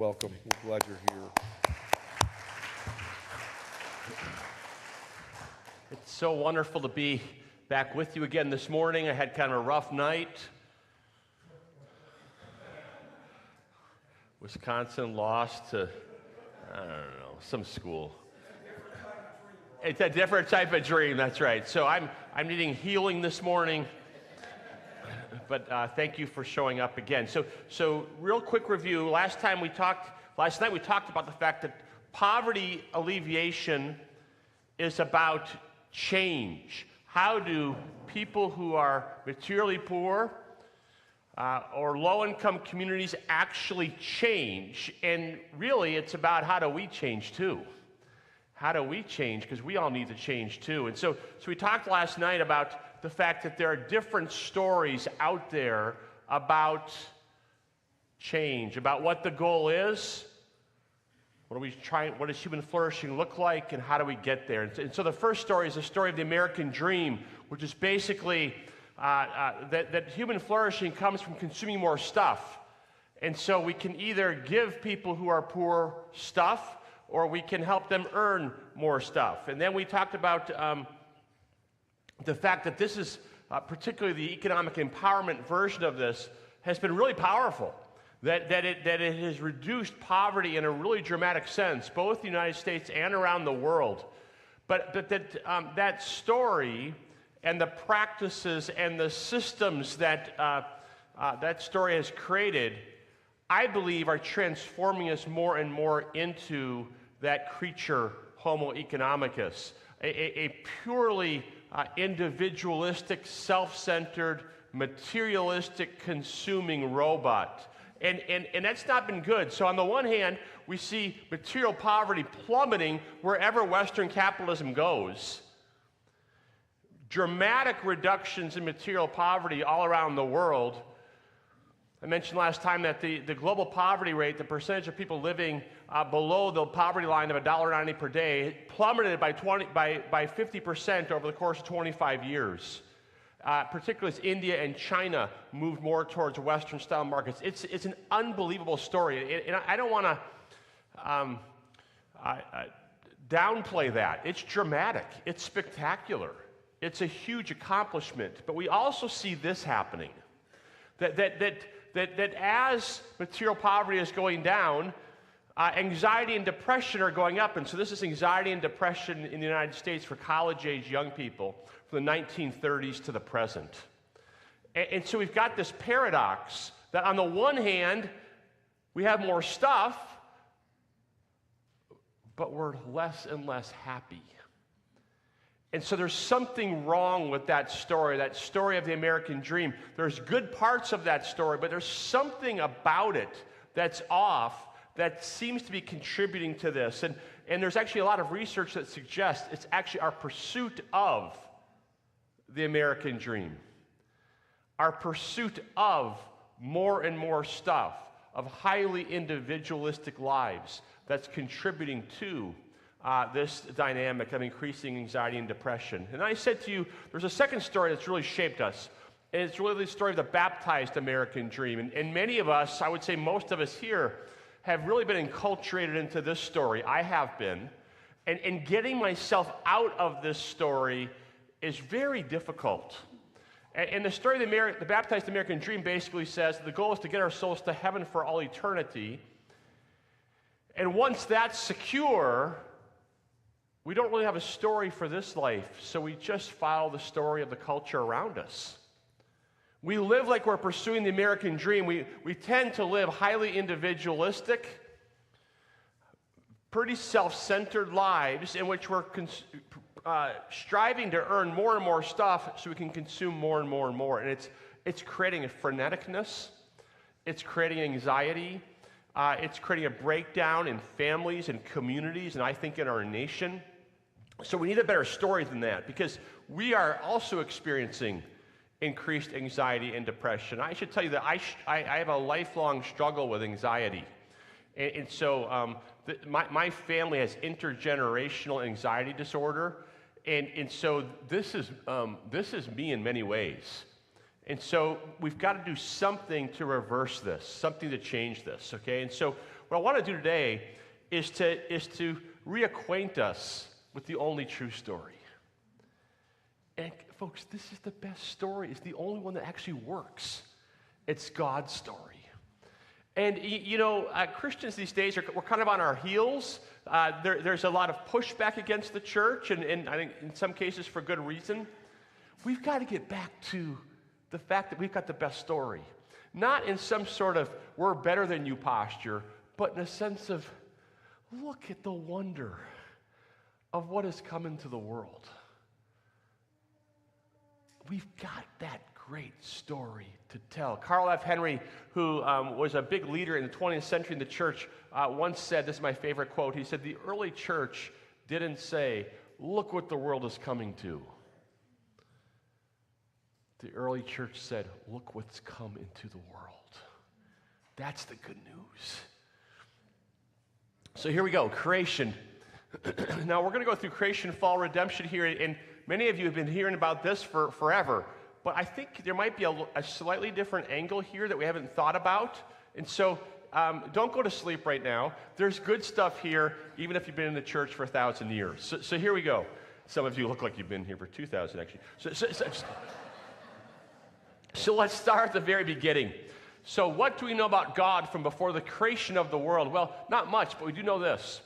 Welcome. We're glad you're here. It's so wonderful to be back with you again this morning. I had kind of a rough night. Wisconsin lost to, I don't know, some school. It's a different type of dream, that's right. So I'm needing healing this morning. But thank you for showing up again. So real quick review. Last night we talked about the fact that poverty alleviation is about change. How do people who are materially poor or low-income communities actually change? And really, it's about how do we change too? How do we change? Because we all need to change too. And so we talked last night about the fact that there are different stories out there about change, about what the goal is, what does human flourishing look like, and how do we get there? And so the first story is the story of the American dream, which is basically that human flourishing comes from consuming more stuff. And so we can either give people who are poor stuff, or we can help them earn more stuff. And then we talked about the fact that this is, particularly the economic empowerment version of this, has been really powerful. That it has reduced poverty in a really dramatic sense, both in the United States and around the world. But that story and the practices and the systems that that story has created, I believe, are transforming us more and more into that creature, Homo economicus, a purely individualistic, self-centered, materialistic, consuming robot. And that's not been good. So on the one hand, we see material poverty plummeting wherever Western capitalism goes. Dramatic reductions in material poverty all around the world. I mentioned last time that the global poverty rate, the percentage of people living below the poverty line of $1.90 per day, plummeted by 50% over the course of 25 years. Particularly as India and China moved more towards Western-style markets. It's an unbelievable story, and I don't want to downplay that. It's dramatic. It's spectacular. It's a huge accomplishment. But we also see this happening, that as material poverty is going down, anxiety and depression are going up. And so this is anxiety and depression in the United States for college-age young people from the 1930s to the present. And so we've got this paradox that on the one hand, we have more stuff, but we're less and less happy. And so there's something wrong with that story of the American dream. There's good parts of that story, but there's something about it that's off that seems to be contributing to this. And there's actually a lot of research that suggests it's actually our pursuit of the American dream. Our pursuit of more and more stuff, of highly individualistic lives that's contributing to this dynamic of increasing anxiety and depression. And I said to you, there's a second story that's really shaped us. And it's really the story of the baptized American dream. And many of us, I would say most of us here, have really been enculturated into this story. I have been. And getting myself out of this story is very difficult. And the story of the baptized American dream basically says that the goal is to get our souls to heaven for all eternity. And once that's secure, we don't really have a story for this life, so we just follow the story of the culture around us. We live like we're pursuing the American dream. We tend to live highly individualistic, pretty self-centered lives in which we're striving to earn more and more stuff so we can consume more and more and more. And it's creating a freneticness. It's creating anxiety. It's creating a breakdown in families and communities, and I think in our nation. So we need a better story than that, because we are also experiencing increased anxiety and depression. I should tell you that I have a lifelong struggle with anxiety. And so my family has intergenerational anxiety disorder. And so this is me in many ways. And so we've got to do something to reverse this, something to change this, okay? And so what I want to do today is to reacquaint us with the only true story. And folks, this is the best story. It's the only one that actually works. It's God's story. And, Christians these days, we're kind of on our heels. There's a lot of pushback against the church, and I think in some cases for good reason. We've got to get back to the fact that we've got the best story. Not in some sort of we're better than you posture, but in a sense of look at the wonder of what has come into the world. We've got that great story to tell. Carl F. Henry, who was a big leader in the 20th century in the church, once said, this is my favorite quote, he said, the early church didn't say, look what the world is coming to. The early church said, look what's come into the world. That's the good news. So here we go, creation. Now we're going to go through creation, fall, redemption here, and many of you have been hearing about this for forever. But I think there might be a slightly different angle here that we haven't thought about. And so don't go to sleep right now. There's good stuff here, even if you've been in the church for 1,000 years. So here we go. Some of you look like you've been here for 2,000, actually. So let's start at the very beginning. So what do we know about God from before the creation of the world? Well, not much, but we do know this.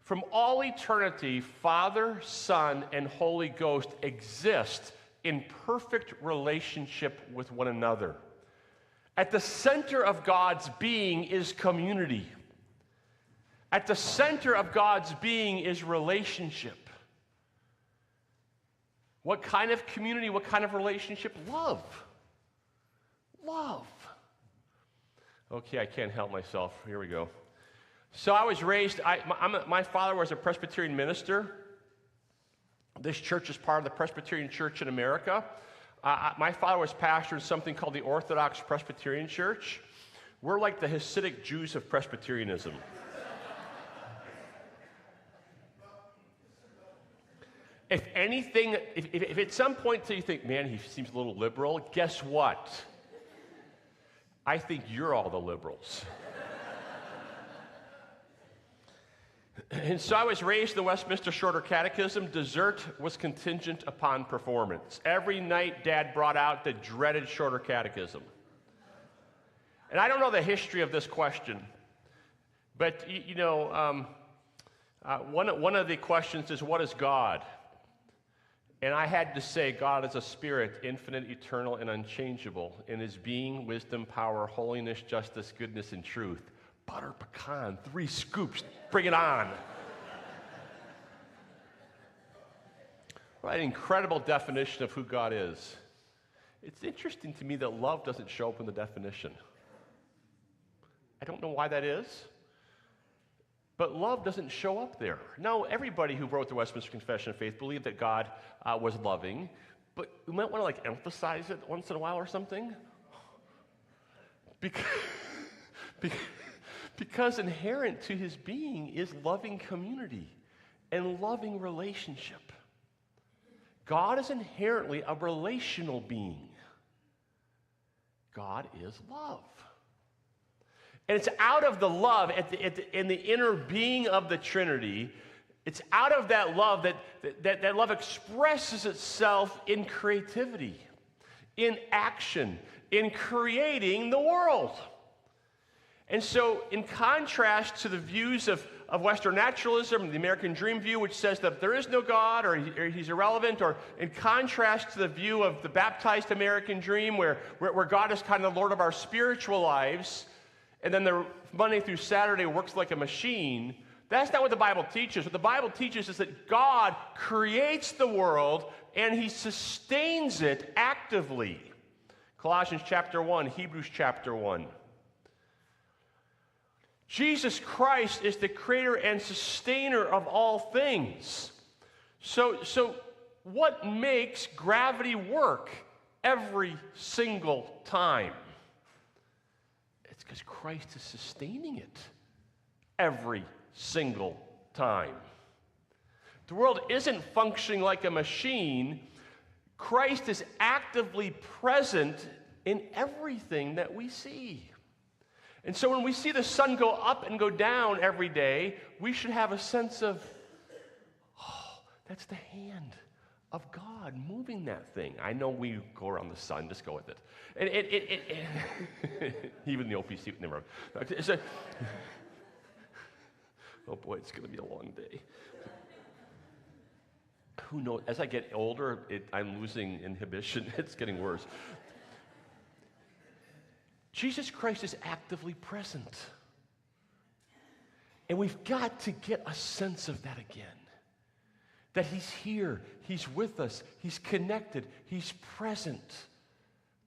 From all eternity, Father, Son, and Holy Ghost exist in perfect relationship with one another. At the center of God's being is community. At the center of God's being is relationship. What kind of community, what kind of relationship? Love. Love. Okay, I can't help myself. Here we go. So I was raised, my father was a Presbyterian minister. This church is part of the Presbyterian Church in America. My father was pastor in something called the Orthodox Presbyterian Church. We're like the Hasidic Jews of Presbyterianism. If anything, if at some point you think, man, he seems a little liberal, guess what? I think you're all the liberals. And so I was raised in the Westminster Shorter Catechism. Dessert was contingent upon performance. Every night, Dad brought out the dreaded Shorter Catechism. And I don't know the history of this question, but one of the questions is, what is God? And I had to say, God is a spirit, infinite, eternal, and unchangeable in his being, wisdom, power, holiness, justice, goodness, and truth. Butter pecan, 3 scoops, bring it on. What an incredible definition of who God is. It's interesting to me that love doesn't show up in the definition. I don't know why that is, but love doesn't show up there. No, everybody who wrote the Westminster Confession of Faith believed that God was loving, but we might want to emphasize it once in a while or something. Because inherent to his being is loving community and loving relationship. God is inherently a relational being. God is love. And it's out of the love, in the inner being of the Trinity, it's out of that love that love expresses itself in creativity, in action, in creating the world. And so, in contrast to the views of Western naturalism, the American dream view, which says that there is no God or he's irrelevant, or in contrast to the view of the baptized American dream, where God is kind of the Lord of our spiritual lives, and then the Monday through Saturday works like a machine, that's not what the Bible teaches. What the Bible teaches is that God creates the world and he sustains it actively. Colossians chapter 1, Hebrews chapter 1. Jesus Christ is the creator and sustainer of all things. So what makes gravity work every single time? It's because Christ is sustaining it every single time. The world isn't functioning like a machine. Christ is actively present in everything that we see. And so when we see the sun go up and go down every day, we should have a sense of, oh, that's the hand of God moving that thing. I know we go around the sun, just go with it. And even the OPC, never mind. Oh boy, it's going to be a long day. Who knows? As I get older, I'm losing inhibition. It's getting worse. Jesus Christ is actively present. And we've got to get a sense of that again. That he's here, he's with us, he's connected, he's present.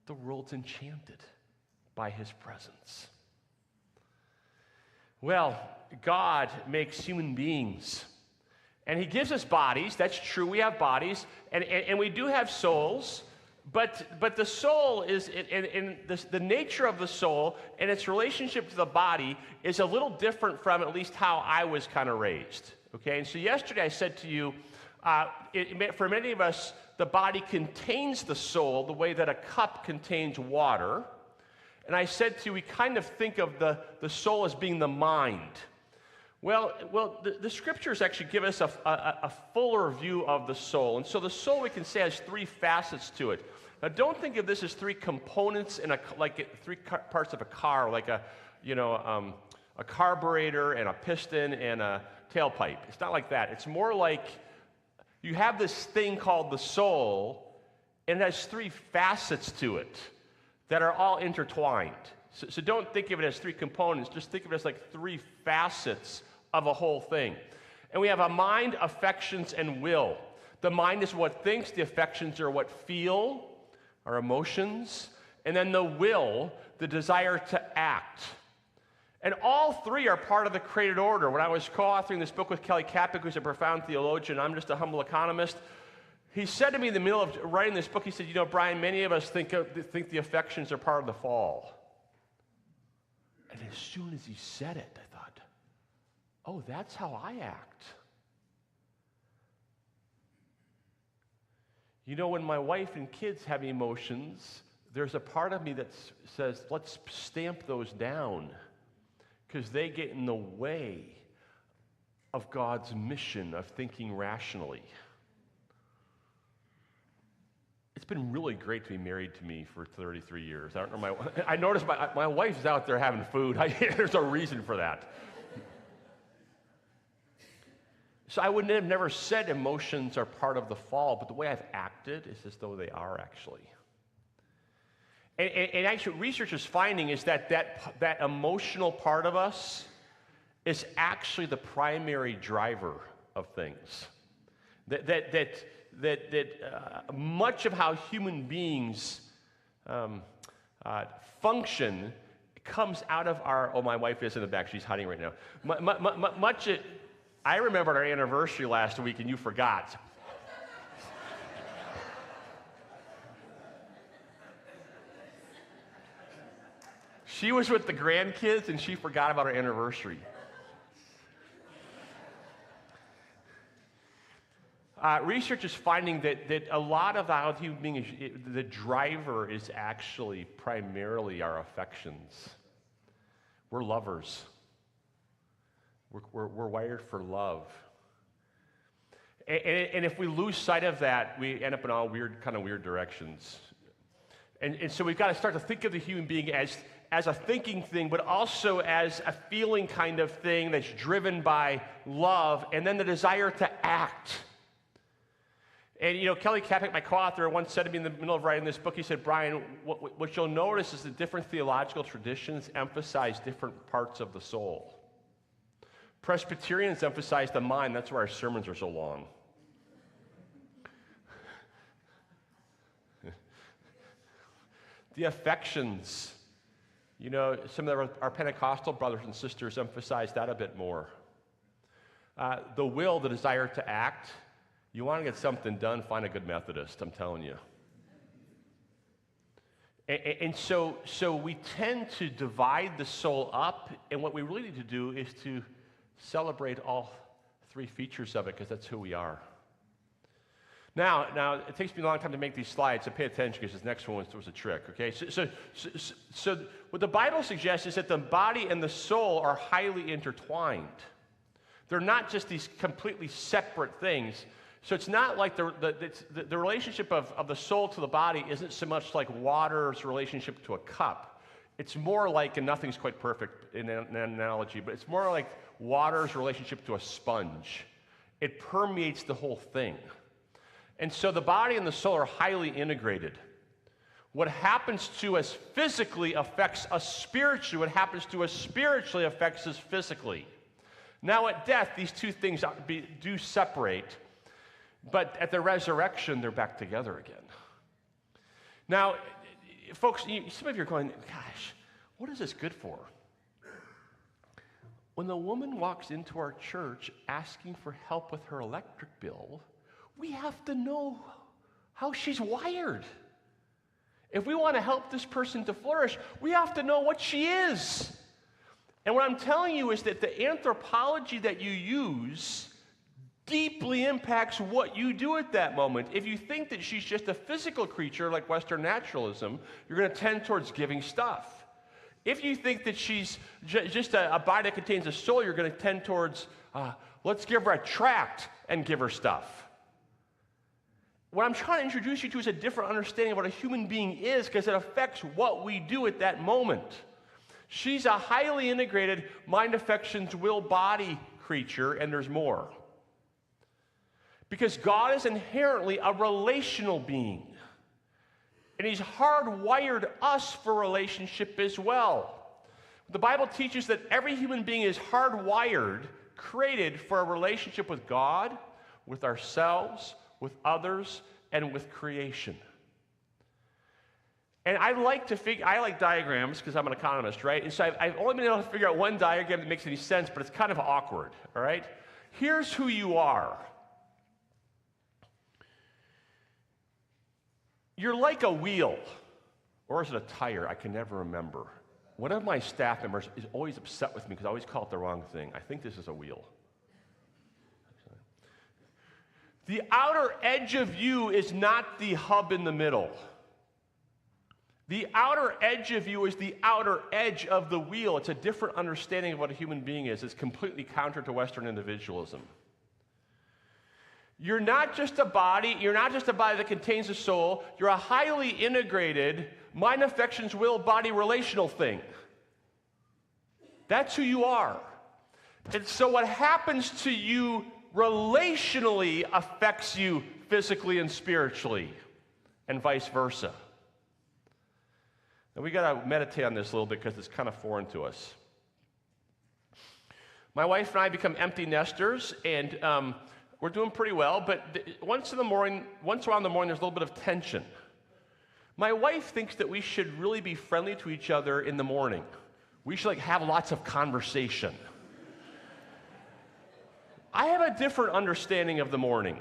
The world's enchanted by his presence. Well, God makes human beings. And he gives us bodies. That's true. We have bodies. And we do have souls. But the soul is, the nature of the soul and its relationship to the body is a little different from at least how I was kind of raised. Okay? And so yesterday I said to you, for many of us, the body contains the soul the way that a cup contains water. And I said to you, we kind of think of the soul as being the mind. Well, the scriptures actually give us a fuller view of the soul. And so the soul, we can say, has three facets to it. Now, don't think of this as three components like three parts of a car, like a carburetor and a piston and a tailpipe. It's not like that. It's more like you have this thing called the soul, and it has three facets to it that are all intertwined. So don't think of it as three components. Just think of it as like three facets of a whole thing. And we have a mind, affections, and will. The mind is what thinks. The affections are what feel, our emotions. And then the will, the desire to act. And all three are part of the created order. When I was co-authoring this book with Kelly Kapic, who's a profound theologian, I'm just a humble economist, he said to me in the middle of writing this book, he said, Brian, many of us think the affections are part of the fall. And as soon as he said it, I thought, oh, that's how I act. When my wife and kids have emotions, there's a part of me that says, let's stamp those down, because they get in the way of God's mission of thinking rationally. It's been really great to be married to me for 33 years. I don't know I noticed my wife's out there having food. There's a reason for that. So I would have never said emotions are part of the fall, but the way I've acted is as though they are actually. And actually, research is finding is that emotional part of us is actually the primary driver of things. That much of how human beings function comes out of our. Oh, my wife is in the back; she's hiding right now. I remembered our anniversary last week, and you forgot. She was with the grandkids, and she forgot about our anniversary. Research is finding that a lot of how human beings, the driver is actually primarily our affections. We're lovers. We're wired for love. And if we lose sight of that, we end up in all weird directions. And so we've got to start to think of the human being as a thinking thing, but also as a feeling kind of thing that's driven by love, and then the desire to act. And Kelly Kapic, my co-author, once said to me in the middle of writing this book, he said, Brian, what you'll notice is that different theological traditions emphasize different parts of the soul. Presbyterians emphasize the mind. That's why our sermons are so long. The affections. Some of our Pentecostal brothers and sisters emphasize that a bit more. The will, the desire to act. You want to get something done, find a good Methodist, I'm telling you. And so we tend to divide the soul up, and what we really need to do is to celebrate all three features of it, because that's who we are. Now, it takes me a long time to make these slides, so pay attention because this next one was a trick, okay? So what the Bible suggests is that the body and the soul are highly intertwined. They're not just these completely separate things. So it's not like the relationship of the soul to the body isn't so much like water's relationship to a cup. It's more like, and nothing's quite perfect in an analogy, but it's more like water's relationship to a sponge. It permeates the whole thing. And so the body and the soul are highly integrated. What happens to us physically affects us spiritually. What happens to us spiritually affects us physically. Now at death, these two things do separate, but at the resurrection, they're back together again. Now, folks, some of you are going, gosh, what is this good for? When the woman walks into our church asking for help with her electric bill, we have to know how she's wired. If we want to help this person to flourish, we have to know what she is. And what I'm telling you is that the anthropology that you use deeply impacts what you do at that moment. If you think that she's just a physical creature like Western naturalism, you're going to tend towards giving stuff. If you think that she's just a body that contains a soul, you're going to tend towards, let's give her a tract and give her stuff. What I'm trying to introduce you to is a different understanding of what a human being is because it affects what we do at that moment. She's a highly integrated mind, affections, will, body creature, and there's more. Because God is inherently a relational being. And He's hardwired us for relationship as well. The Bible teaches that every human being is hardwired, created for a relationship with God, with ourselves, with others, and with creation. And I like diagrams because I'm an economist, right? And so I've only been able to figure out one diagram that makes any sense, but it's kind of awkward, all right? Here's who you are. You're like a wheel, or is it a tire? I can never remember. One of my staff members is always upset with me because I always call it the wrong thing. I think this is a wheel. The outer edge of you is not the hub in the middle. The outer edge of you is the outer edge of the wheel. It's a different understanding of what a human being is. It's completely counter to Western individualism. You're not just a body. You're not just a body that contains a soul. You're a highly integrated mind, affections, will, body relational thing. That's who you are. And so what happens to you relationally affects you physically and spiritually, and vice versa. And we got to meditate on this a little bit because it's kind of foreign to us. My wife and I become empty nesters, and we're doing pretty well, but once around the morning, there's a little bit of tension. My wife thinks that we should really be friendly to each other in the morning. We should have lots of conversation. I have a different understanding of the morning.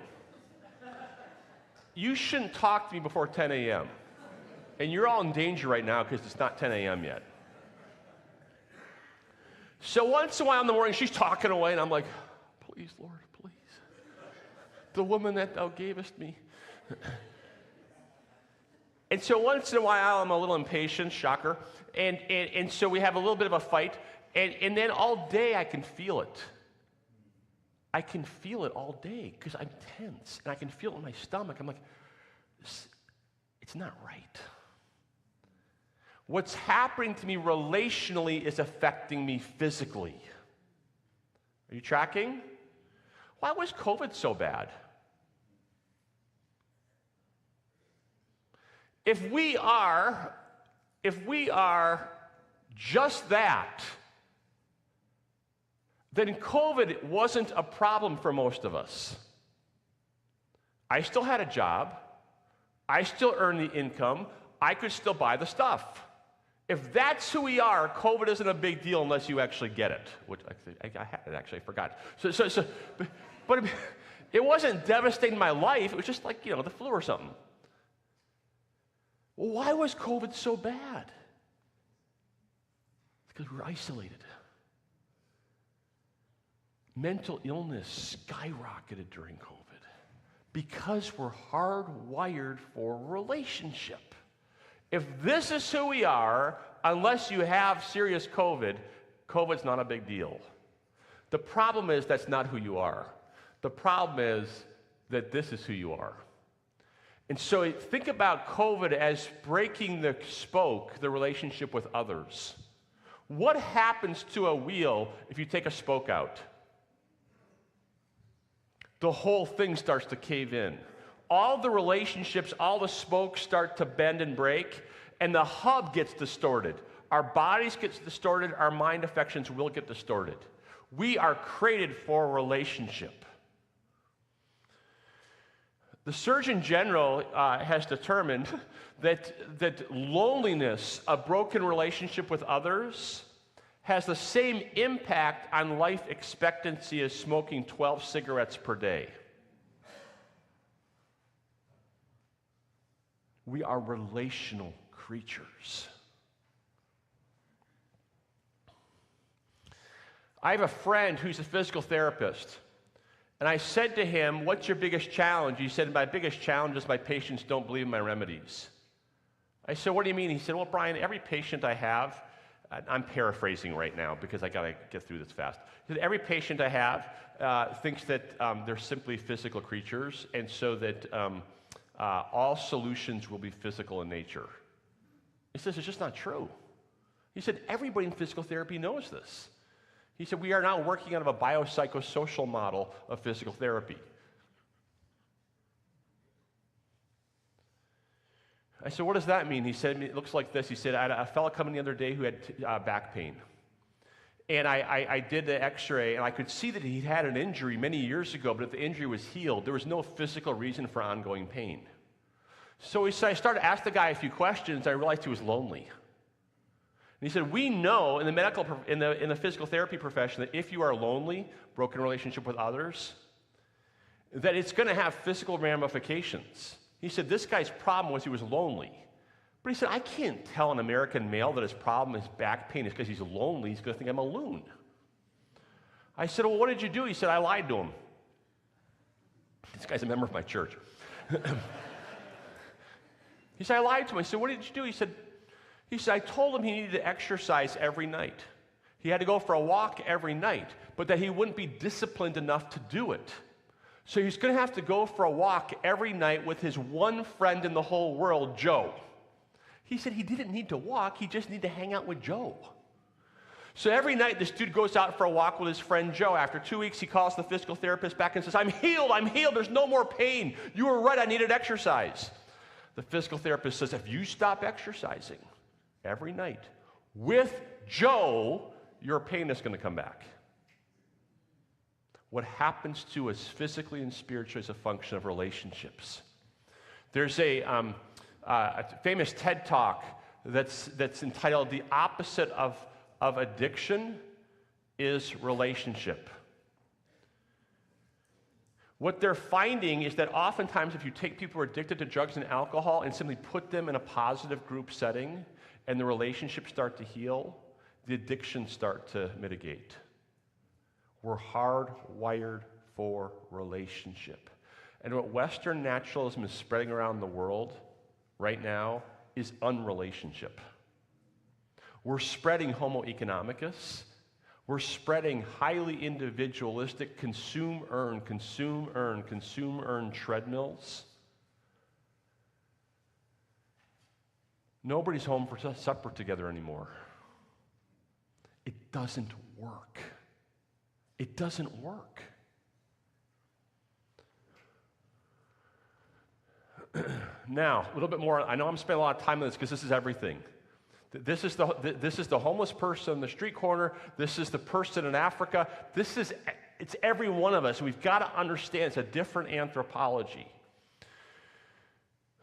You shouldn't talk to me before 10 a.m. And you're all in danger right now because it's not 10 a.m. yet. So once in a while in the morning, she's talking away, and I'm like, please, Lord, please. The woman that thou gavest me. And so once in a while, I'm a little impatient, shocker. And so we have a little bit of a fight. And then all day, I can feel it. I can feel it all day because I'm tense. And I can feel it in my stomach. I'm like, it's not right. What's happening to me relationally is affecting me physically. Are you tracking? Why was COVID so bad? If we are just that, then COVID wasn't a problem for most of us. I still had a job. I still earned the income. I could still buy the stuff. If that's who we are, COVID isn't a big deal unless you actually get it, which I forgot. But it wasn't devastating my life. It was just like, the flu or something. Well, why was COVID so bad? Because we were isolated. Mental illness skyrocketed during COVID Because we're hardwired for relationship. If this is who we are, unless you have serious COVID's not a big deal. The problem is that's not who you are. The problem is that this is who you are. And so think about COVID as breaking the spoke, the relationship with others. What happens to a wheel if you take a spoke out? The whole thing starts to cave in. All the relationships, all the spokes start to bend and break, and the hub gets distorted. Our bodies get distorted, our mind affections will get distorted. We are created for relationship. The Surgeon General has determined that loneliness, a broken relationship with others, has the same impact on life expectancy as smoking 12 cigarettes per day. We are relational creatures. I have a friend who's a physical therapist. And I said to him, "What's your biggest challenge?" He said, "My biggest challenge is my patients don't believe in my remedies." I said, "What do you mean?" He said, "Well, Brian, every patient I have," I'm paraphrasing right now because I got to get through this fast. He said, "Every patient I have thinks that they're simply physical creatures, and so that all solutions will be physical in nature." He says, "It's just not true." He said, "Everybody in physical therapy knows this." He said, "We are now working out of a biopsychosocial model of physical therapy." I said, "What does that mean?" He said, "It looks like this." He said, "I had a fellow come in the other day who had back pain. And I did the x-ray, and I could see that he had an injury many years ago, but if the injury was healed, there was no physical reason for ongoing pain. So I started to ask the guy a few questions, and I realized he was lonely. And he said, "We know in the physical therapy profession that if you are lonely, broken relationship with others, that it's going to have physical ramifications." He said this guy's problem was he was lonely. But he said, "I can't tell an American male that his problem is back pain is because he's lonely. He's going to think I'm a loon." I said, "Well, what did you do?" He said, "I lied to him." This guy's a member of my church. He said, "I lied to him." I said, "What did you do?" He said, "I told him he needed to exercise every night. He had to go for a walk every night, but that he wouldn't be disciplined enough to do it. So he's going to have to go for a walk every night with his one friend in the whole world, Joe." He said he didn't need to walk, he just needed to hang out with Joe. So every night this dude goes out for a walk with his friend Joe. After 2 weeks, he calls the physical therapist back and says, I'm healed, there's no more pain. You were right, I needed exercise." The physical therapist says, "If you stop exercising every night with Joe, your pain is going to come back." What happens to us physically and spiritually is a function of relationships. There's a famous TED Talk that's entitled "The Opposite of Addiction is Relationship." What they're finding is that oftentimes if you take people who are addicted to drugs and alcohol and simply put them in a positive group setting and the relationships start to heal, the addictions start to mitigate. We're hardwired for relationship. And what Western naturalism is spreading around the world right now is unrelationship. We're spreading Homo economicus. We're spreading highly individualistic consume, earn treadmills. Nobody's home for supper together anymore. It doesn't work. It doesn't work. Now, a little bit more. I know I'm spending a lot of time on this because this is everything. This is the homeless person on the street corner. This is the person in Africa. It's every one of us. We've got to understand it's a different anthropology.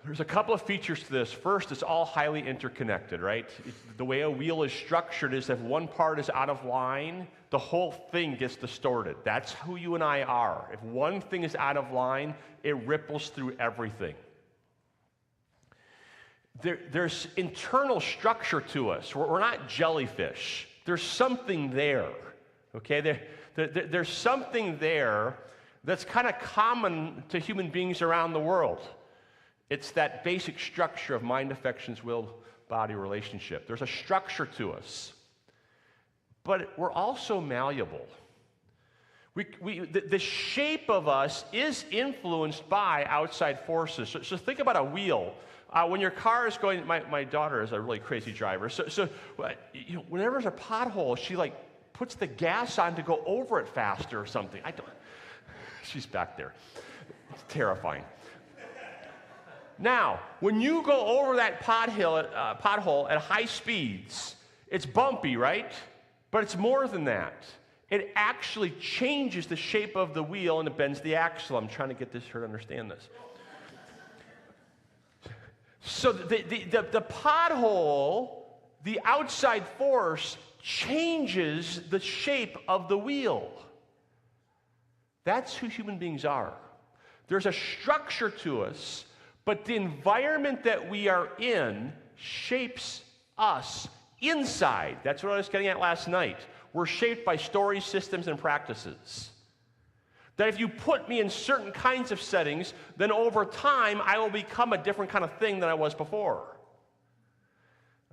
There's a couple of features to this. First, it's all highly interconnected, right? The way a wheel is structured is if one part is out of line, the whole thing gets distorted. That's who you and I are. If one thing is out of line, it ripples through everything. There's internal structure to us. We're not jellyfish. There's something there, okay? There's something there that's kind of common to human beings around the world. It's that basic structure of mind, affections, will, body relationship. There's a structure to us. But we're also malleable. The shape of us is influenced by outside forces. So think about a wheel. When your car is going, my daughter is a really crazy driver. So whenever there's a pothole, she like puts the gas on to go over it faster or something. She's back there. It's terrifying. Now, when you go over that pothole at high speeds, it's bumpy, right? But it's more than that. It actually changes the shape of the wheel and it bends the axle. I'm trying to get her to understand this. So the pothole, the outside force, changes the shape of the wheel. That's who human beings are. There's a structure to us, but the environment that we are in shapes us inside. That's what I was getting at last night. We're shaped by stories, systems, and practices. That if you put me in certain kinds of settings, then over time, I will become a different kind of thing than I was before.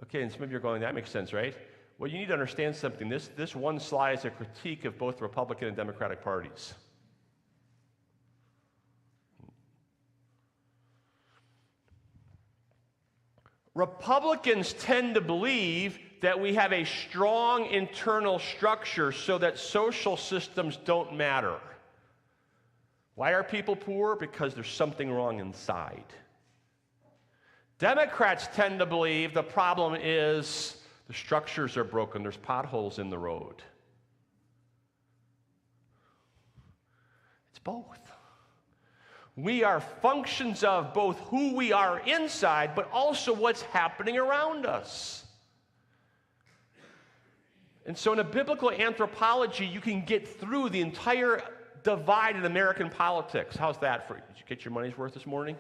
Okay, and some of you are going, that makes sense, right? Well, you need to understand something. This one slide is a critique of both the Republican and Democratic parties. Republicans tend to believe that we have a strong internal structure so that social systems don't matter. Why are people poor? Because there's something wrong inside. Democrats tend to believe the problem is the structures are broken, there's potholes in the road. It's both. We are functions of both who we are inside, but also what's happening around us. And so in a biblical anthropology, you can get through the entire divide in American politics. How's that for you? Did you get your money's worth this morning?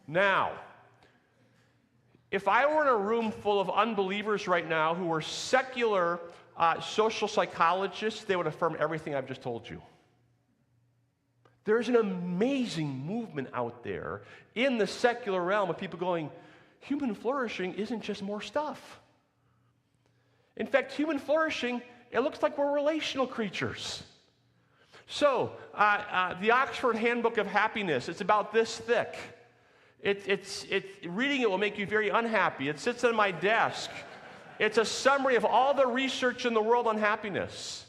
Now, if I were in a room full of unbelievers right now who were secular social psychologists, they would affirm everything I've just told you. There's an amazing movement out there in the secular realm of people going, human flourishing isn't just more stuff. In fact, human flourishing, it looks like we're relational creatures. So, the Oxford Handbook of Happiness, it's about this thick. Reading it will make you very unhappy. It sits on my desk. It's a summary of all the research in the world on happiness.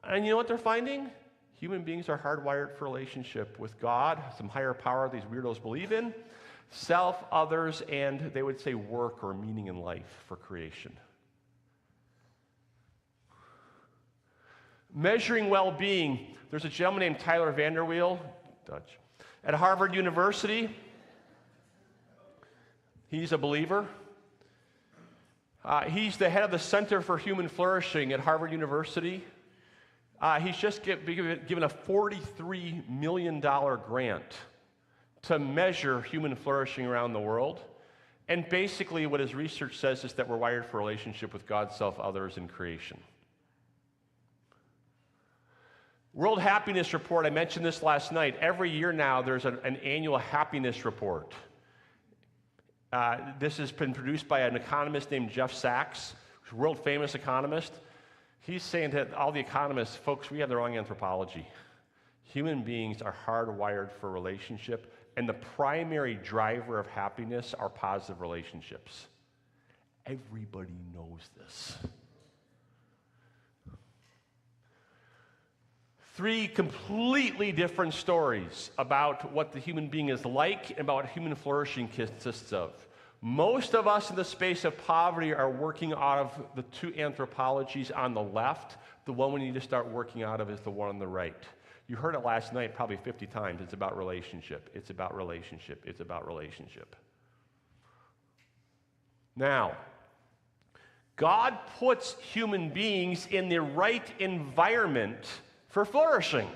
And you know what they're finding? Human beings are hardwired for relationship with God, some higher power these weirdos believe in, self, others, and they would say work or meaning in life for creation. Measuring well-being. There's a gentleman named Tyler Vanderweel, Dutch, at Harvard University. He's a believer. He's the head of the Center for Human Flourishing at Harvard University. He's just given a $43 million grant to measure human flourishing around the world. And basically what his research says is that we're wired for relationship with God, self, others, and creation. World Happiness Report, I mentioned this last night. Every year now there's an annual happiness report. This has been produced by an economist named Jeff Sachs, who's a world-famous economist. He's saying to all the economists, folks, we have the wrong anthropology. Human beings are hardwired for relationship, and the primary driver of happiness are positive relationships. Everybody knows this. 3 completely different stories about what the human being is like and about what human flourishing consists of. Most of us in the space of poverty are working out of the 2 anthropologies on the left. The one we need to start working out of is the one on the right. You heard it last night probably 50 times. It's about relationship. It's about relationship. It's about relationship. Now, God puts human beings in the right environment for flourishing.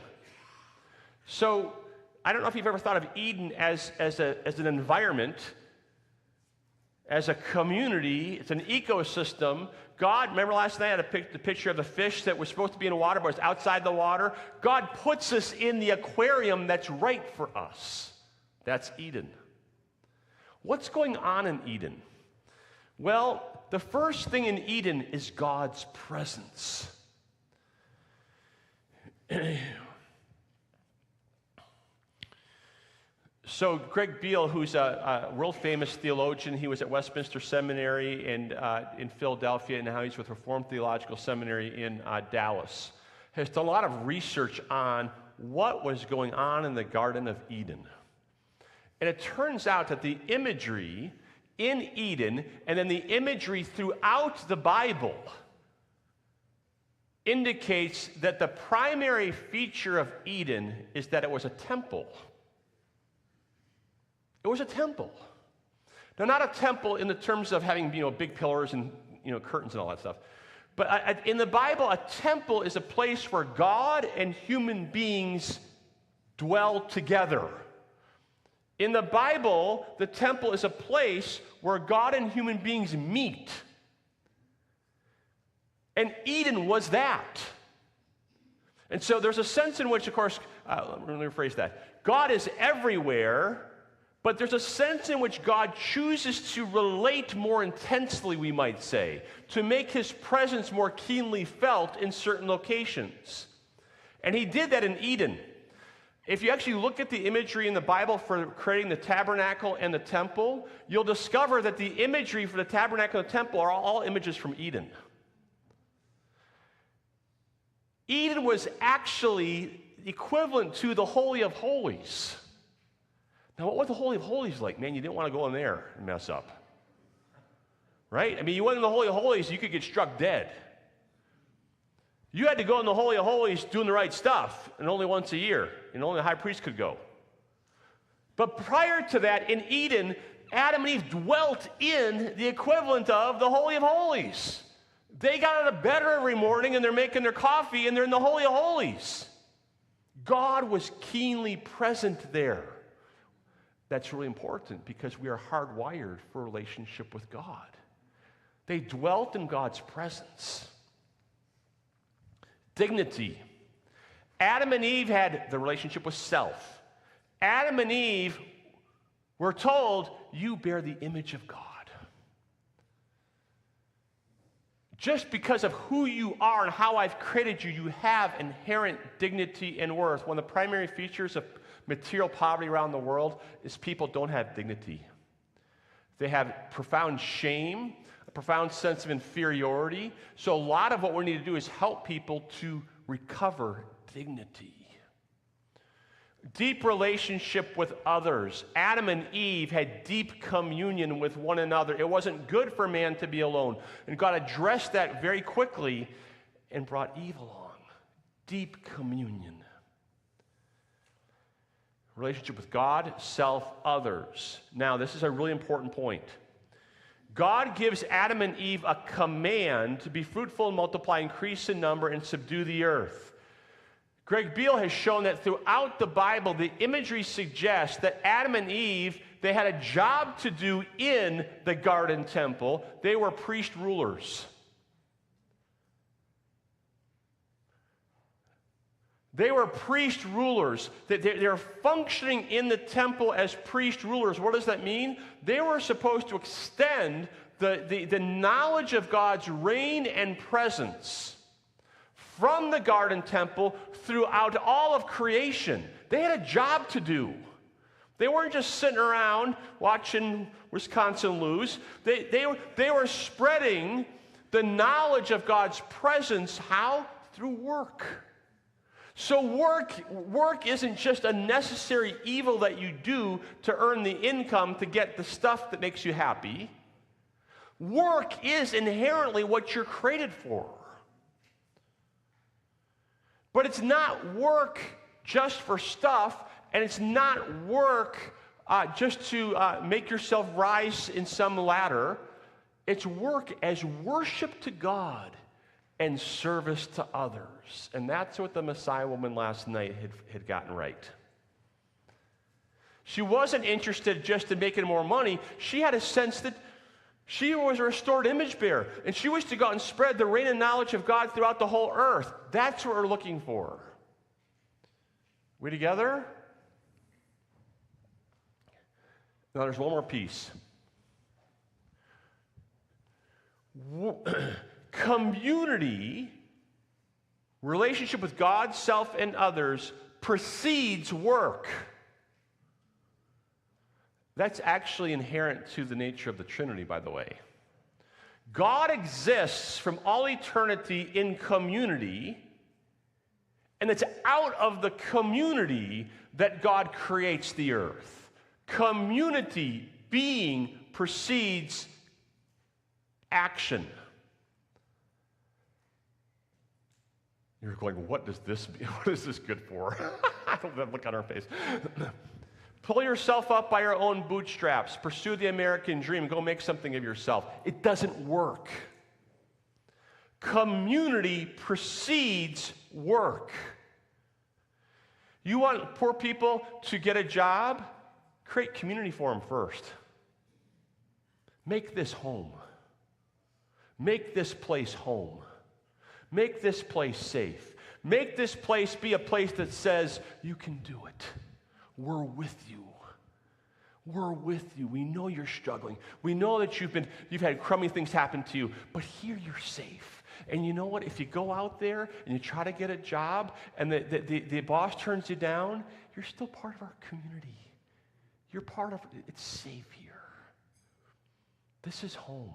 So, I don't know if you've ever thought of Eden as an environment. as a community. It's an ecosystem. God, remember last night I had the picture of the fish that was supposed to be in the water, but it's outside the water? God puts us in the aquarium that's right for us. That's Eden. What's going on in Eden? Well, the first thing in Eden is God's presence. So Greg Beale, who's a world-famous theologian, he was at Westminster Seminary in Philadelphia, and now he's with Reformed Theological Seminary in Dallas, has done a lot of research on what was going on in the Garden of Eden. And it turns out that the imagery in Eden, and then the imagery throughout the Bible, indicates that the primary feature of Eden is that it was a temple. It was a temple. Now, not a temple in the terms of having, big pillars and, curtains and all that stuff. But in the Bible, a temple is a place where God and human beings dwell together. In the Bible, the temple is a place where God and human beings meet. And Eden was that. And so there's a sense in which, of course, let me rephrase that. God is everywhere, but there's a sense in which God chooses to relate more intensely, we might say, to make his presence more keenly felt in certain locations. And he did that in Eden. If you actually look at the imagery in the Bible for creating the tabernacle and the temple, you'll discover that the imagery for the tabernacle and the temple are all images from Eden. Eden was actually equivalent to the Holy of Holies. Now, what was the Holy of Holies like? Man, you didn't want to go in there and mess up. Right? I mean, you went in the Holy of Holies, you could get struck dead. You had to go in the Holy of Holies doing the right stuff, and only once a year, and only the high priest could go. But prior to that, in Eden, Adam and Eve dwelt in the equivalent of the Holy of Holies. They got out of bed every morning, and they're making their coffee, and they're in the Holy of Holies. God was keenly present there. That's really important because we are hardwired for a relationship with God. They dwelt in God's presence. Dignity. Adam and Eve had the relationship with self. Adam and Eve were told, you bear the image of God. Just because of who you are and how I've created you, you have inherent dignity and worth. One of the primary features of material poverty around the world is people don't have dignity. They have profound shame, a profound sense of inferiority. So a lot of what we need to do is help people to recover dignity. Deep relationship with others. Adam and Eve had deep communion with one another. It wasn't good for man to be alone. And God addressed that very quickly and brought Eve along. Deep communion. Relationship with God, self, others. Now, this is a really important point. God gives Adam and Eve a command to be fruitful and multiply, increase in number, and subdue the earth. Greg Beale has shown that throughout the Bible, the imagery suggests that Adam and Eve, they had a job to do in the garden temple. They were priest rulers. They were priest rulers. They're functioning in the temple as priest rulers. What does that mean? They were supposed to extend the knowledge of God's reign and presence from the garden temple throughout all of creation. They had a job to do. They weren't just sitting around watching Wisconsin lose. They were spreading the knowledge of God's presence. How? Through work. So work isn't just a necessary evil that you do to earn the income to get the stuff that makes you happy. Work is inherently what you're created for. But it's not work just for stuff, and it's not work just to make yourself rise in some ladder. It's work as worship to God and service to others. And that's what the Messiah woman last night had gotten right. She wasn't interested just in making more money. She had a sense that She was a restored image bearer, and she was to go out and spread the reign and knowledge of God throughout the whole earth. That's what we're looking for. We together? Now there's one more piece. Community, relationship with God, self, and others, precedes work. That's actually inherent to the nature of the Trinity, by the way. God exists from all eternity in community, and it's out of the community that God creates the earth. Community, being, precedes action. You're going, what is this good for? I don't have a look on our face. Pull yourself up by your own bootstraps. Pursue the American dream. Go make something of yourself. It doesn't work. Community precedes work. You want poor people to get a job? Create community for them first. Make this home. Make this place home. Make this place safe. Make this place be a place that says, you can do it. We're with you. We're with you. We know you're struggling. We know that you've had crummy things happen to you, but here you're safe. And you know what? If you go out there and you try to get a job and the boss turns you down, you're still part of our community. You're part of it. It's safe here. This is home.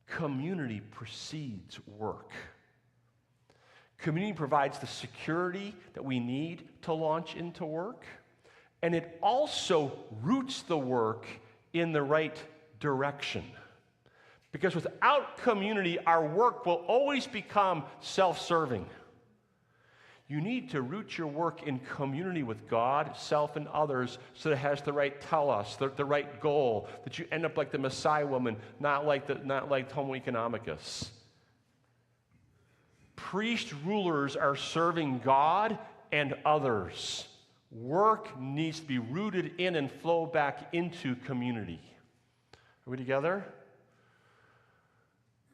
Community precedes work. Community provides the security that we need to launch into work, and it also roots the work in the right direction. Because without community, our work will always become self-serving. You need to root your work in community with God, self, and others so that it has the right telos, the right goal, that you end up like the Messiah woman, not like Homo economicus. Priest rulers are serving God and others. Work needs to be rooted in and flow back into community. Are we together?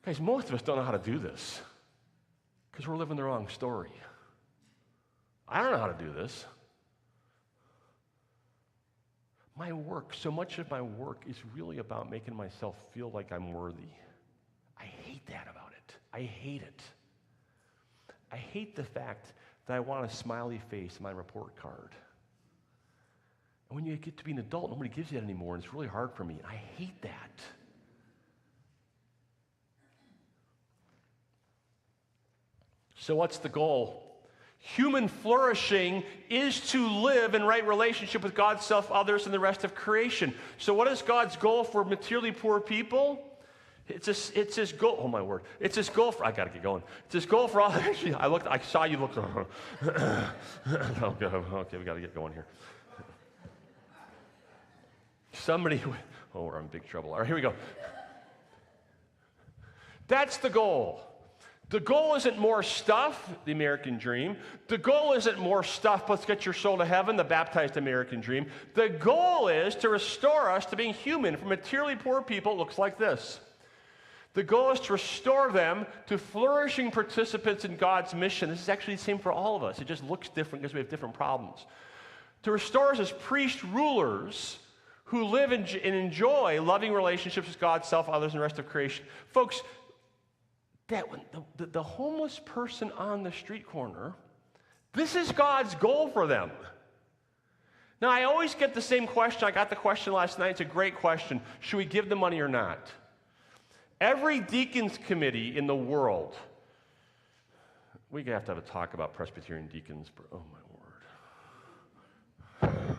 Guys, most of us don't know how to do this because we're living the wrong story. I don't know how to do this. My work, so much of my work is really about making myself feel like I'm worthy. I hate that about it. I hate it. I hate the fact that I want a smiley face on my report card. And when you get to be an adult, nobody gives you that anymore, and it's really hard for me. And I hate that. So what's the goal? Human flourishing is to live in right relationship with God, self, others, and the rest of creation. So what is God's goal for materially poor people? It's his goal. Oh my word! It's his goal for. I got to get going. It's his goal for all. Actually, I saw you look. Okay, we got to get going here. Somebody. Oh, we're in big trouble. All right, here we go. That's the goal. The goal isn't more stuff, the American dream. The goal isn't more stuff, let's get your soul to heaven, the baptized American dream. The goal is to restore us to being human. For materially poor people, it looks like this. The goal is to restore them to flourishing participants in God's mission. This is actually the same for all of us. It just looks different because we have different problems. To restore us as priest rulers who live and enjoy loving relationships with God, self, others, and the rest of creation. Folks, the homeless person on the street corner, this is God's goal for them. Now, I always get the same question. I got the question last night. It's a great question. Should we give the money or not? Every deacons committee in the world, we have to have a talk about Presbyterian deacons. Oh, my word.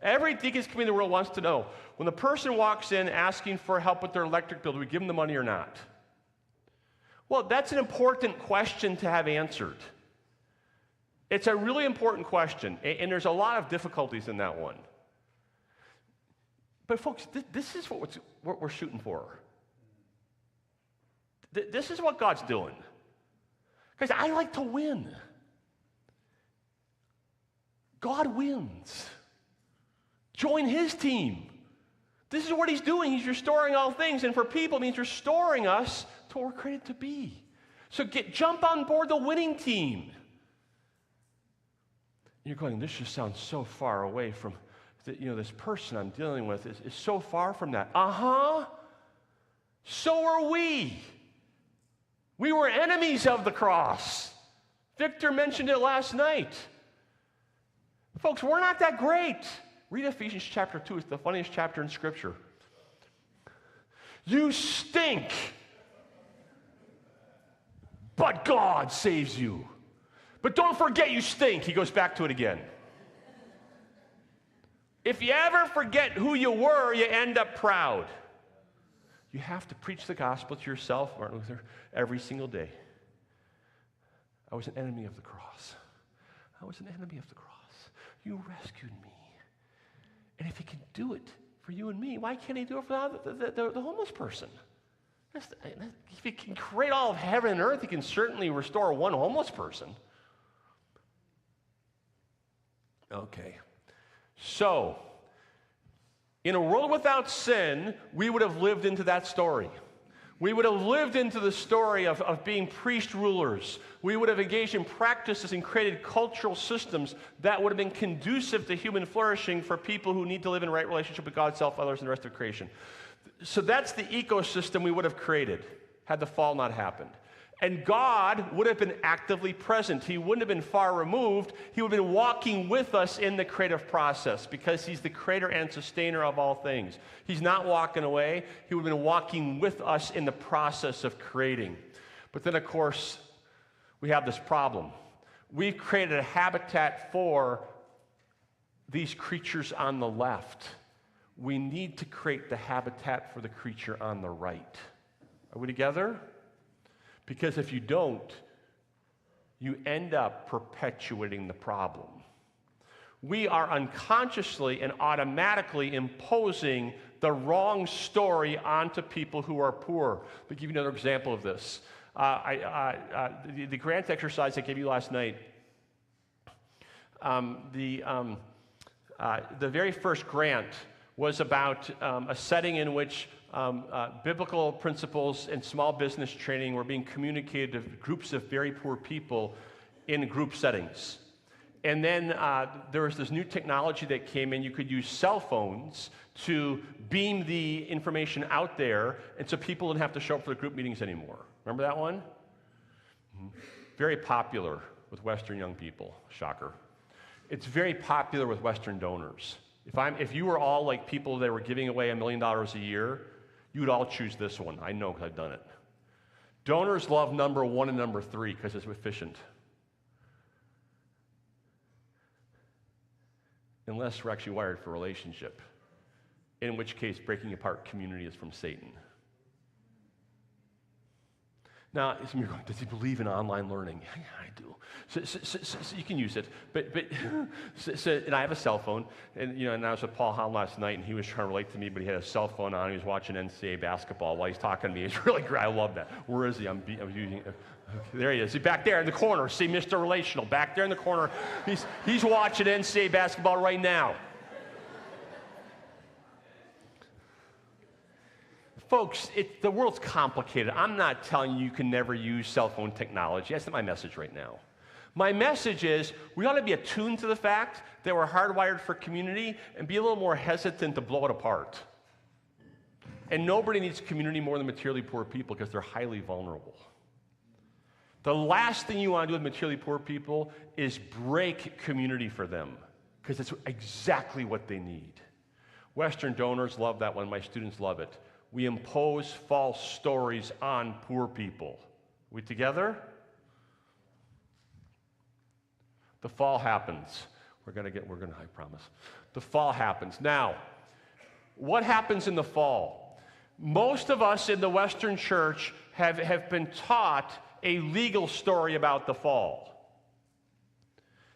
Every deacons committee in the world wants to know, when the person walks in asking for help with their electric bill, do we give them the money or not? Well, that's an important question to have answered. It's a really important question, and there's a lot of difficulties in that one. But folks, this is what we're shooting for. This is what God's doing. Because I like to win. God wins. Join his team. This is what he's doing. He's restoring all things. And for people, it means restoring us to what we're created to be. So jump on board the winning team. You're going, this just sounds so far away from, this person I'm dealing with is so far from that. Uh-huh. So are we. We were enemies of the cross. Victor mentioned it last night. Folks, we're not that great. Read Ephesians chapter 2. It's the funniest chapter in Scripture. You stink, but God saves you. But don't forget you stink. He goes back to it again. If you ever forget who you were, you end up proud. You have to preach the gospel to yourself, Martin Luther, every single day. I was an enemy of the cross. I was an enemy of the cross. You rescued me. And if he can do it for you and me, why can't he do it for the homeless person? If he can create all of heaven and earth, he can certainly restore one homeless person. Okay. So, in a world without sin, we would have lived into that story. We would have lived into the story of being priest rulers. We would have engaged in practices and created cultural systems that would have been conducive to human flourishing for people who need to live in right relationship with God, self, others, and the rest of creation. So that's the ecosystem we would have created had the fall not happened. And God would have been actively present. He wouldn't have been far removed. He would have been walking with us in the creative process because he's the creator and sustainer of all things. He's not walking away. He would have been walking with us in the process of creating. But then, of course, we have this problem. We've created a habitat for these creatures on the left. We need to create the habitat for the creature on the right. Are we together? Because if you don't, you end up perpetuating the problem. We are unconsciously and automatically imposing the wrong story onto people who are poor. I'll give you another example of this. The grant exercise I gave you last night, the very first grant was about a setting in which biblical principles and small business training were being communicated to groups of very poor people in group settings. And then there was this new technology that came in. You could use cell phones to beam the information out there, and so people didn't have to show up for the group meetings anymore. Remember that one? Mm-hmm. Very popular with Western young people. Shocker. It's very popular with Western donors. If you were all like people that were giving away $1 million a year, you would all choose this one. I know because I've done it. Donors love number 1 and number 3 because it's efficient. Unless we're actually wired for relationship, in which case breaking apart community is from Satan. Now, some of you are going, does he believe in online learning? Yeah, I do. So you can use it. And I have a cell phone. And I was with Paul Hahn last night, and he was trying to relate to me, but he had a cell phone on. He was watching NCAA basketball while he's talking to me. It's really great. I love that. Where is he? I'm using it. There he is. He's back there in the corner. See, Mr. Relational. Back there in the corner. He's watching NCAA basketball right now. Folks, the world's complicated. I'm not telling you can never use cell phone technology. That's not my message right now. My message is we ought to be attuned to the fact that we're hardwired for community and be a little more hesitant to blow it apart. And nobody needs community more than materially poor people because they're highly vulnerable. The last thing you want to do with materially poor people is break community for them because it's exactly what they need. Western donors love that one. My students love it. We impose false stories on poor people. We together? The fall happens. I promise. The fall happens. Now, what happens in the fall? Most of us in the Western church have been taught a legal story about the fall.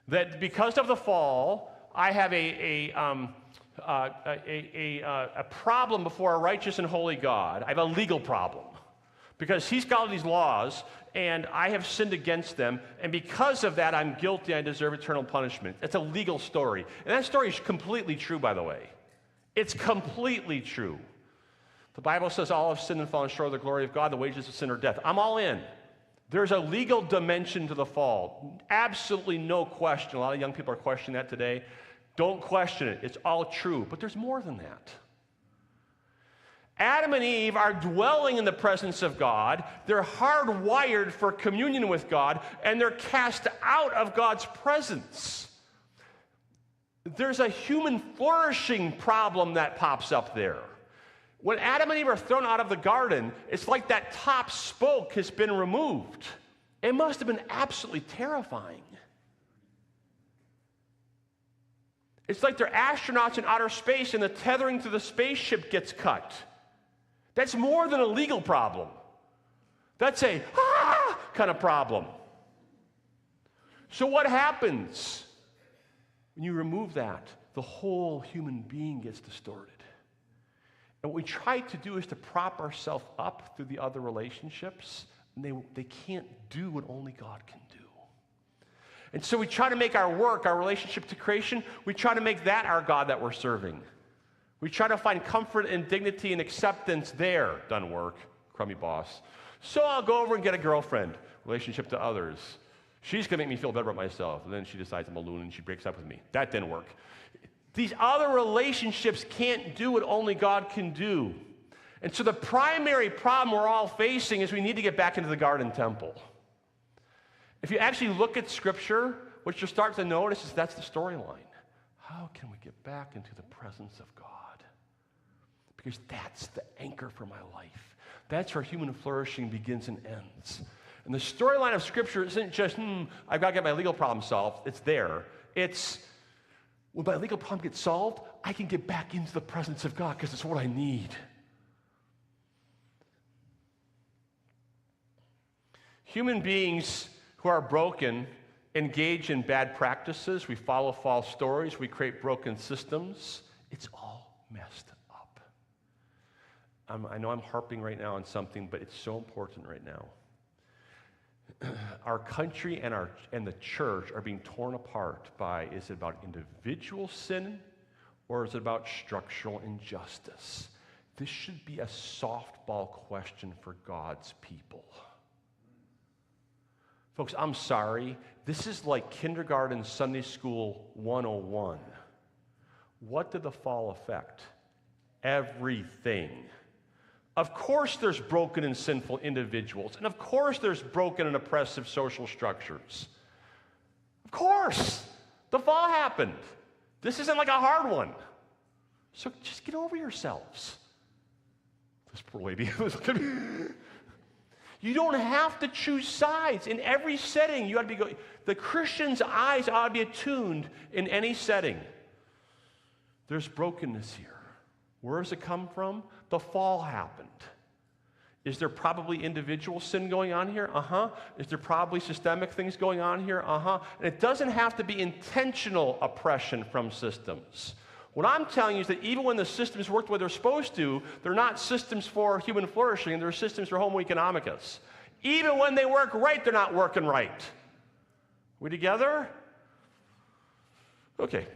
That because of the fall, I have a problem before a righteous and holy God. I have a legal problem because he's got all these laws and I have sinned against them, and because of that I'm guilty. I deserve eternal punishment. It's a legal story, and that story is completely true, by the way. It's completely true. The Bible says all have sinned and fallen short of the glory of God. The wages of sin are death. I'm all in. There's a legal dimension to the fall. Absolutely no question. A lot of young people are questioning that today. Don't question it. It's all true. But there's more than that. Adam and Eve are dwelling in the presence of God. They're hardwired for communion with God, and they're cast out of God's presence. There's a human flourishing problem that pops up there. When Adam and Eve are thrown out of the garden, it's like that top spoke has been removed. It must have been absolutely terrifying. It's like they're astronauts in outer space and the tethering to the spaceship gets cut. That's more than a legal problem. That's a kind of problem. So what happens when you remove that? The whole human being gets distorted. And what we try to do is to prop ourselves up through the other relationships, and they can't do what only God can do. And so we try to make our work, our relationship to creation, we try to make that our God that we're serving. We try to find comfort and dignity and acceptance there. Done work, crummy boss. So I'll go over and get a girlfriend, relationship to others. She's going to make me feel better about myself. And then she decides I'm a loon and she breaks up with me. That didn't work. These other relationships can't do what only God can do. And so the primary problem we're all facing is we need to get back into the garden temple. If you actually look at Scripture, what you'll start to notice is that's the storyline. How can we get back into the presence of God? Because that's the anchor for my life. That's where human flourishing begins and ends. And the storyline of Scripture isn't just, I've got to get my legal problem solved. It's there. It's, when my legal problem gets solved, I can get back into the presence of God because it's what I need. Human beings who are broken engage in bad practices. We follow false stories. We create broken systems. It's all messed up. I know I'm harping right now on something, but it's so important right now. Our country and the church are being torn apart by, is it about individual sin or is it about structural injustice? This should be a softball question for God's people. Folks, I'm sorry. This is like kindergarten Sunday school 101. What did the fall affect? Everything. Of course there's broken and sinful individuals, and of course there's broken and oppressive social structures. Of course. The fall happened. This isn't like a hard one. So just get over yourselves. This poor lady was looking at me. You don't have to choose sides. In every setting, you ought to be the Christian's eyes ought to be attuned in any setting. There's brokenness here. Where does it come from? The fall happened. Is there probably individual sin going on here? Is there probably systemic things going on here? And it doesn't have to be intentional oppression from systems. What I'm telling you is that even when the systems work the way they're supposed to, they're not systems for human flourishing, they're systems for homo economicus. Even when they work right, they're not working right. We together? Okay.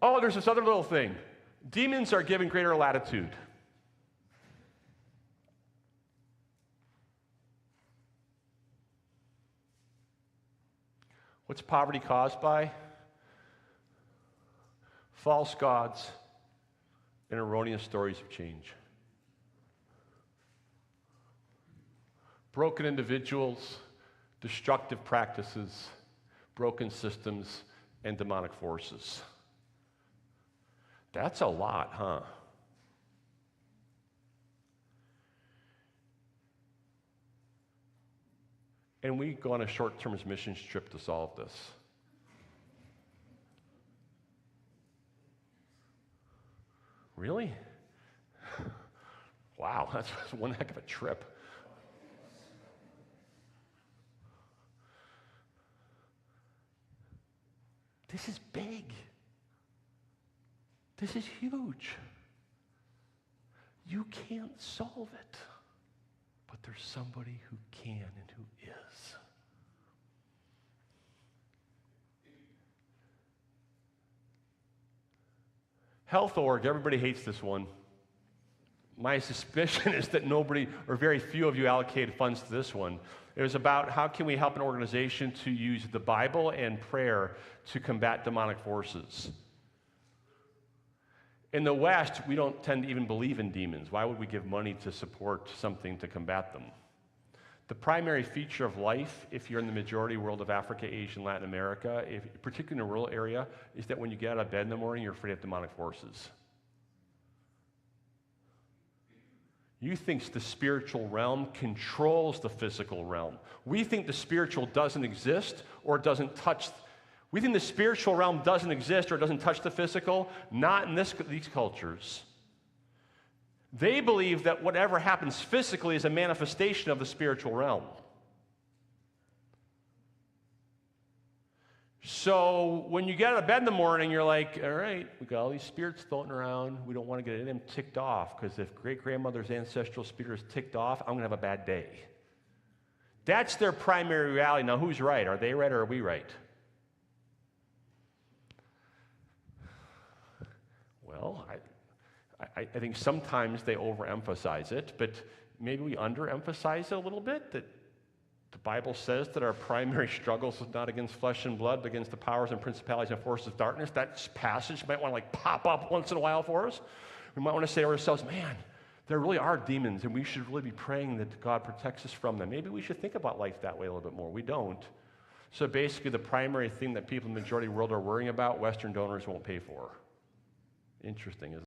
Oh, there's this other little thing. Demons are given greater latitude. What's poverty caused by? False gods and erroneous stories of change. Broken individuals, destructive practices, broken systems, and demonic forces. That's a lot, huh? And we go on a short-term missions trip to solve this. Really? Wow, that's one heck of a trip. This is big. This is huge. You can't solve it, but there's somebody who can and who is. Health.org, everybody hates this one. My suspicion is that nobody or very few of you allocated funds to this one. It was about how can we help an organization to use the Bible and prayer to combat demonic forces. In the West, we don't tend to even believe in demons. Why would we give money to support something to combat them? The primary feature of life, if you're in the majority world of Africa, Asia, and Latin America, particularly in a rural area, is that when you get out of bed in the morning, you're afraid of demonic forces. You think the spiritual realm controls the physical realm. We think the spiritual doesn't exist or doesn't touch. We think the spiritual realm doesn't exist or doesn't touch the physical. Not in these cultures. They believe that whatever happens physically is a manifestation of the spiritual realm. So when you get out of bed in the morning, you're like, all right, we got all these spirits floating around. We don't want to get them ticked off, because if great-grandmother's ancestral spirit is ticked off, I'm going to have a bad day. That's their primary reality. Now, who's right? Are they right or are we right? Well, I think sometimes they overemphasize it, but maybe we underemphasize it a little bit, that the Bible says that our primary struggles is not against flesh and blood, but against the powers and principalities and forces of darkness. That passage might want to pop up once in a while for us. We might want to say to ourselves, man, there really are demons, and we should really be praying that God protects us from them. Maybe we should think about life that way a little bit more. We don't. So basically, the primary thing that people in the majority of the world are worrying about, Western donors won't pay for. Interesting, isn't it?